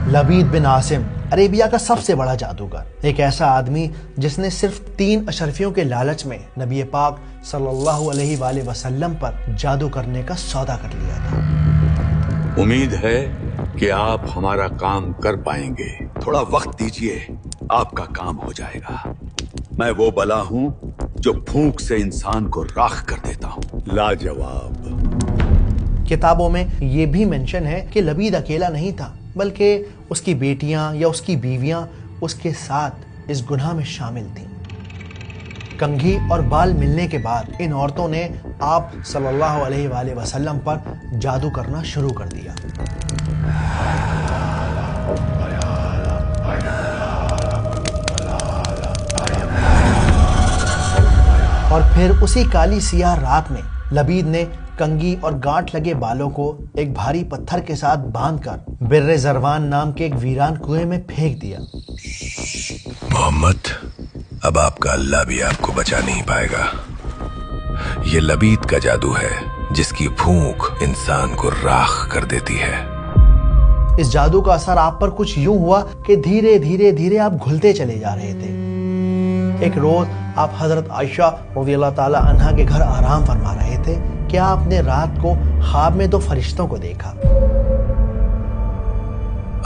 لبید بن عاصم عربیہ کا سب سے بڑا جادوگر، ایک ایسا آدمی جس نے صرف 3 اشرفیوں کے لالچ میں نبی پاک صلی اللہ علیہ وآلہ وسلم پر جادو کرنے کا سودا کر لیا تھا۔ امید ہے کہ آپ ہمارا کام کر پائیں گے، تھوڑا وقت دیجئے، آپ کا کام ہو جائے گا۔ میں وہ بلا ہوں جو پھونک سے انسان کو راکھ کر دیتا ہوں، لاجواب۔ کتابوں میں یہ بھی منشن ہے کہ لبید اکیلا نہیں تھا، بلکہ اس کی بیٹیاں یا اس کی بیویاں اس کے ساتھ اس گناہ میں شامل تھیں۔ کنگھی اور بال ملنے کے بعد ان عورتوں نے آپ صلی اللہ علیہ وآلہ وسلم پر جادو کرنا شروع کر دیا۔ اور پھر اسی کالی سیاہ رات میں لبید نے کنگھی اور گانٹھ لگے بالوں کو ایک بھاری پتھر کے ساتھ باندھ کر بر زروان نام کے ایک ویران کنویں میں پھینک دیا۔ محمد، اب آپ کا اللہ بھی آپ کو بچا نہیں پائے گا۔ یہ لبید کا جادو ہے جس کی پھونک انسان کو راکھ کر دیتی ہے۔ اس جادو کا اثر آپ پر کچھ یوں ہوا کہ دھیرے دھیرے دھیرے آپ گھلتے چلے جا رہے تھے۔ ایک روز آپ حضرت عائشہ رضی اللہ تعالی عنہا کے گھر آرام فرما رہے تھے کہ آپ نے رات کو خواب میں 2 فرشتوں کو دیکھا۔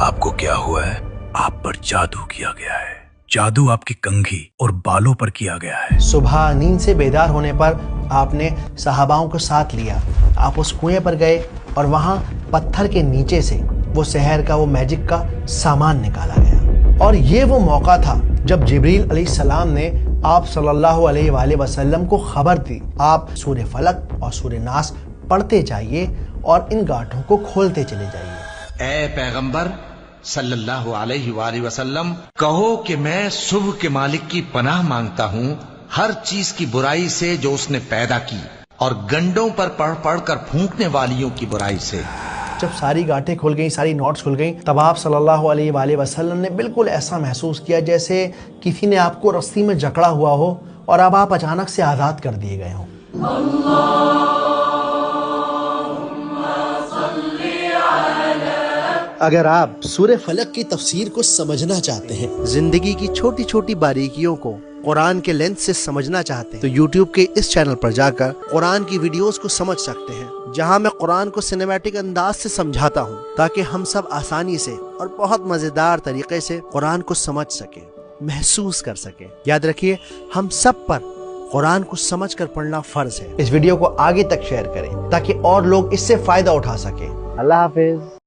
آپ کو کیا ہوا ہے؟ آپ پر جادو کیا گیا ہے۔ جادو آپ کی کنگھی اور بالوں پر کیا گیا ہے۔ صبح نیند سے بیدار ہونے پر آپ نے صحاباؤں کو ساتھ لیا۔ آپ اس کنویں پر گئے اور وہاں پتھر کے نیچے سے وہ سحر کا، وہ میجک کا سامان نکالا گیا۔ اور یہ وہ موقع تھا جب جبریل علیہ السلام نے آپ صلی اللہ علیہ وآلہ وسلم کو خبر دی، آپ سورہ فلق اور سورہ ناس پڑھتے جائیے اور ان گانٹھوں کو کھولتے چلے جائیے۔ اے پیغمبر صلی اللہ علیہ وآلہ وسلم، کہو کہ میں صبح کے مالک کی پناہ مانگتا ہوں ہر چیز کی برائی سے جو اس نے پیدا کی، اور گنڈوں پر پڑھ پڑھ کر پھونکنے والیوں کی برائی سے۔ جب ساری گانٹیں کھل گئیں، ساری نوٹس کھل گئیں، تب آپ صلی اللہ علیہ وآلہ وسلم نے بالکل ایسا محسوس کیا جیسے کسی نے آپ کو رسی میں جکڑا ہوا ہو اور اب آپ اچانک سے آزاد کر دیے گئے ہوں۔ اگر آپ سورہ فلق کی تفسیر کو سمجھنا چاہتے ہیں، زندگی کی چھوٹی چھوٹی باریکیوں کو قرآن کے لینس سے سمجھنا چاہتے ہیں، تو یوٹیوب کے اس چینل پر جا کر قرآن کی ویڈیوز کو سمجھ سکتے ہیں، جہاں میں قرآن کو سینیمیٹک انداز سے سمجھاتا ہوں تاکہ ہم سب آسانی سے اور بہت مزیدار طریقے سے قرآن کو سمجھ سکیں، محسوس کر سکیں۔ یاد رکھیے، ہم سب پر قرآن کو سمجھ کر پڑھنا فرض ہے۔ اس ویڈیو کو آگے تک شیئر کریں تاکہ اور لوگ اس سے فائدہ اٹھا سکیں۔ اللہ حافظ۔